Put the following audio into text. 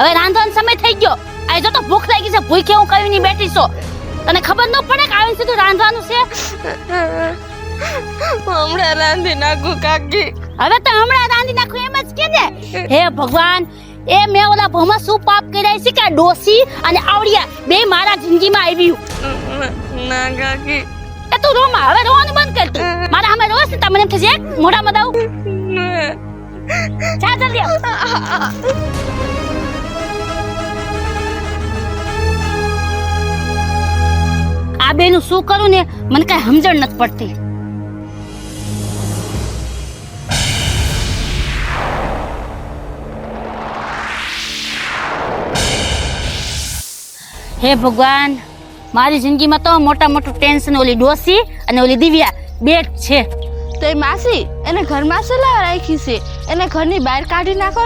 હવે રાંધવાનો સમય થઈ ગયો. આ જો તો ભૂખ લાગી છે, ભૂખે હું કઈ ની બેઠી છો. તને ખબર ન પડે કે આવીને સીધું રાંધવાનું છે? હમણાં રાંધી નાખું કાકી. હવે તો હમણાં રાંધી નાખું એમ જ કે ને. હે ભગવાન, એ મેં ઓલા ભોમાં શું પાપ કર્યા છે કે આ ડોસી અને આવડિયા બે મારા જિંદગીમાં આવ્યું. ના કાકી. એ તું રોમાં, હવે રોવાનું બંધ કર તું. મારા સામે રોસ ને તમને એમ થશે મોઢામાં દઉં. જા જલ્દી આવ. આ બેનું શું કરું ને મને કઈ સમજણ નથી પડતી. હે ભગવાન, મારી જિંદગીમાં તો મોટા મોટું ટેન્શન ઓલી ડોસી અને ઓલી દિવ્યા બે જ છે. તો એ માસી એને ઘરમાં સલાહ રાખી છે, એને ઘરની બહાર કાઢી નાખો.